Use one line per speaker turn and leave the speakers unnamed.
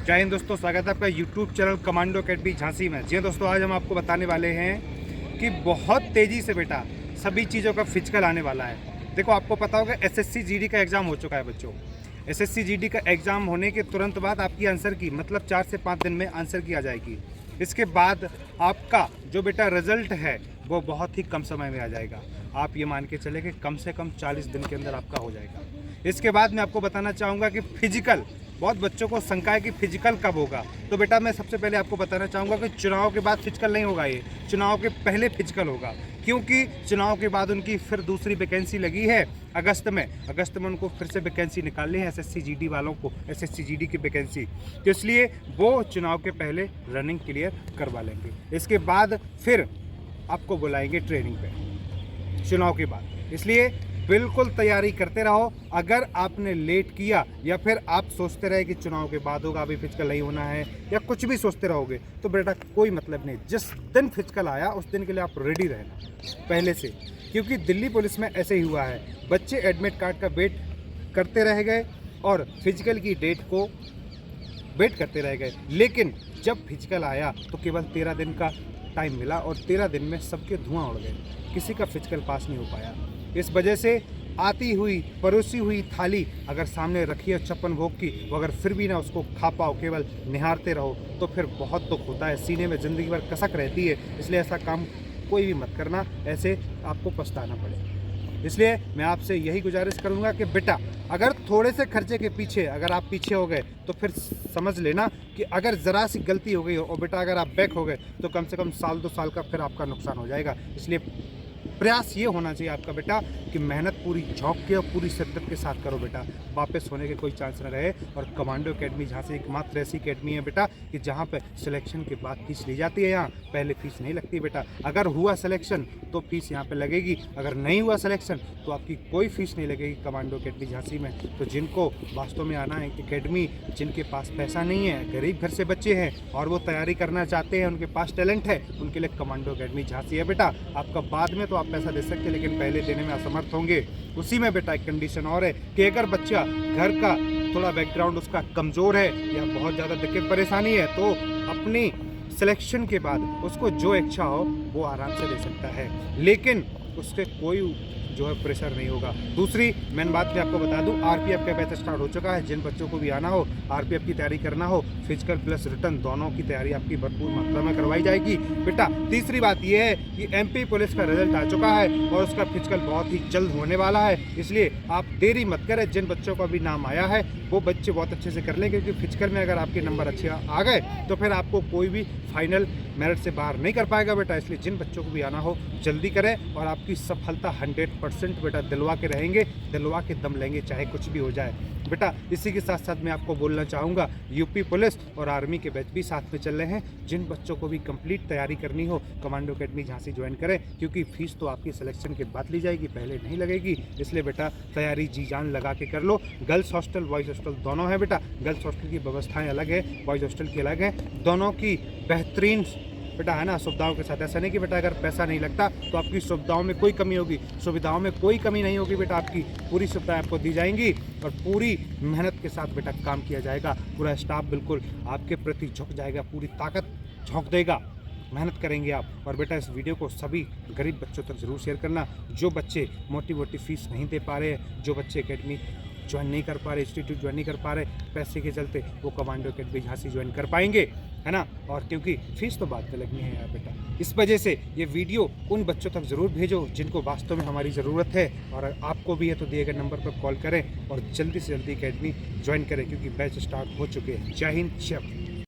जय हिंद दोस्तों, स्वागत है आपका YouTube channel commando academy Jhansi में। जी दोस्तों, आज हम आपको बताने वाले हैं कि बहुत तेज़ी से बेटा सभी चीज़ों का फिजिकल आने वाला है। देखो, आपको पता होगा एसएससी जीडी का एग्ज़ाम हो चुका है बच्चों। एसएससी जीडी का एग्ज़ाम होने के तुरंत बाद आपकी आंसर की मतलब 4 से 5 दिन में आंसर की आ जाएगी। इसके बाद आपका जो बेटा रिजल्ट है वो बहुत ही कम समय में आ जाएगा। आप ये मान के चले कि कम से कम 40 दिन के अंदर आपका हो जाएगा। इसके बाद मैं आपको बताना चाहूँगा कि फिजिकल, बहुत बच्चों को शंका है कि फिजिकल कब होगा। तो बेटा मैं सबसे पहले आपको बताना चाहूँगा कि चुनाव के बाद फिजिकल नहीं होगा, ये चुनाव के पहले फिजिकल होगा। क्योंकि चुनाव के बाद उनकी फिर दूसरी वैकेंसी लगी है अगस्त में उनको फिर से वैकेंसी निकालनी है एसएससी जीडी वालों को, एसएससी जीडी की वैकेंसी। तो इसलिए वो चुनाव के पहले रनिंग क्लियर करवा लेंगे। इसके बाद फिर आपको बुलाएंगे ट्रेनिंग पे चुनाव के बाद। इसलिए बिल्कुल तैयारी करते रहो। अगर आपने लेट किया या फिर आप सोचते रहे कि चुनाव के बाद होगा, अभी फिजिकल नहीं होना है, या कुछ भी सोचते रहोगे तो बेटा कोई मतलब नहीं। जिस दिन फिजिकल आया उस दिन के लिए आप रेडी रहना पहले से। क्योंकि दिल्ली पुलिस में ऐसे ही हुआ है, बच्चे एडमिट कार्ड का वेट करते रह गए और फिजिकल की डेट को वेट करते रह गए। लेकिन जब फिजिकल आया तो केवल 13 दिन का टाइम मिला और 13 दिन में सबके धुआं उड़ गए, किसी का फिजिकल पास नहीं हो पाया। इस वजह से आती हुई परोसी हुई थाली अगर सामने रखी है 56 भोग की, वो अगर फिर भी ना उसको खा पाओ, केवल निहारते रहो, तो फिर बहुत दुख होता है, सीने में ज़िंदगी भर कसक रहती है। इसलिए ऐसा काम कोई भी मत करना, ऐसे आपको पछताना पड़े। इसलिए मैं आपसे यही गुजारिश करूंगा कि बेटा अगर थोड़े से खर्चे के पीछे अगर आप पीछे हो गए तो फिर समझ लेना कि अगर ज़रा सी गलती हो गई हो और बेटा अगर आप बैक हो गए तो कम से कम साल 2 साल का फिर आपका नुकसान हो जाएगा। इसलिए प्रयास ये होना चाहिए आपका बेटा कि मेहनत पूरी झोंक के और पूरी शिद्दत के साथ करो बेटा, वापस होने के कोई चांस न रहे। और कमांडो अकेडमी जहाँ से एकमात्र ऐसी अकेडमी है बेटा कि जहाँ पे सिलेक्शन के बाद फीस ली जाती है, यहाँ पहले फीस नहीं लगती बेटा। अगर हुआ सिलेक्शन तो फीस यहाँ पे लगेगी, अगर नहीं हुआ सिलेक्शन तो आपकी कोई फीस नहीं लगेगी कमांडो अकेडमी झांसी में। तो जिनको वास्तव में आना है अकेडमी, जिनके पास पैसा नहीं है, गरीब घर से बच्चे हैं और वो तैयारी करना चाहते हैं, उनके पास टैलेंट है, उनके लिए कमांडो अकेडमी झांसी है बेटा। आपका बाद में तो आप पैसा दे सकते हैं लेकिन पहले देने में असमर्थ होंगे। उसी में बेटा एक कंडीशन और है कि अगर बच्चा घर का थोड़ा बैकग्राउंड उसका कमज़ोर है या बहुत ज़्यादा दिक्कत परेशानी है तो अपनी सिलेक्शन के बाद उसको जो इच्छा हो वो आराम से दे सकता है, लेकिन उससे कोई जो है प्रेशर नहीं होगा। दूसरी मेन बात मैं आपको बता दूं, आरपीएफ का बैच स्टार्ट हो चुका है। जिन बच्चों को भी आना हो, आरपीएफ की तैयारी करना हो, फिजिकल प्लस रिटर्न दोनों की तैयारी आपकी भरपूर मात्रा में करवाई जाएगी बेटा। तीसरी बात यह है कि एमपी पुलिस का रिजल्ट आ चुका है और उसका फिजिकल बहुत ही जल्द होने वाला है। इसलिए आप देरी मत करें। जिन बच्चों का भी नाम आया है वो बच्चे बहुत अच्छे से कर लें, क्योंकि फिजिकल में अगर आपके नंबर अच्छे आ गए तो फिर आपको कोई भी फाइनल मेरिट से बाहर नहीं कर पाएगा बेटा। इसलिए जिन बच्चों को भी आना हो जल्दी करें और आपकी सफलता 100% बेटा दिलवा के रहेंगे, दिलवा के दम लेंगे, चाहे कुछ भी हो जाए बेटा। इसी के साथ साथ मैं आपको बोलना चाहूँगा, यूपी पुलिस और आर्मी के बैच भी साथ में चल रहे हैं। जिन बच्चों को भी कंप्लीट तैयारी करनी हो कमांडो अकेडमी झांसी ज्वाइन करें, क्योंकि फीस तो आपकी सिलेक्शन के बाद ली जाएगी, पहले नहीं लगेगी। इसलिए बेटा तैयारी जी जान लगा के कर लो। गर्ल्स हॉस्टल बॉयज़ हॉस्टल दोनों है बेटा। गर्ल्स हॉस्टल की व्यवस्थाएँ अलग है, बॉयज़ हॉस्टल की अलग है, दोनों की बेहतरीन बेटा है ना सुविधाओं के साथ। ऐसा नहीं कि बेटा अगर पैसा नहीं लगता तो आपकी सुविधाओं में कोई कमी होगी, सुविधाओं में कोई कमी नहीं होगी बेटा। आपकी पूरी सुविधाएं आपको दी जाएंगी और पूरी मेहनत के साथ बेटा काम किया जाएगा। पूरा स्टाफ बिल्कुल आपके प्रति झुक जाएगा, पूरी ताकत झोंक देगा, मेहनत करेंगे आप। और बेटा इस वीडियो को सभी गरीब बच्चों तक ज़रूर शेयर करना। जो बच्चे मोटी फीस नहीं दे पा रहे हैं, जो बच्चे अकेडमी ज्वाइन नहीं कर पा रहे, इंस्टीट्यूट ज्वाइन नहीं कर पा रहे पैसे के चलते, वो कमांडो अकेडमी झांसी ज्वाइन कर पाएंगे, है ना। और क्योंकि फीस तो बाद में लगनी है यार बेटा, इस वजह से ये वीडियो उन बच्चों तक ज़रूर भेजो जिनको वास्तव में हमारी ज़रूरत है। और आपको भी है तो दिए गए नंबर पर कॉल करें और जल्दी से जल्दी अकेडमी ज्वाइन करें, क्योंकि बैच स्टार्ट हो चुके हैं। जय हिंद, जय भारत।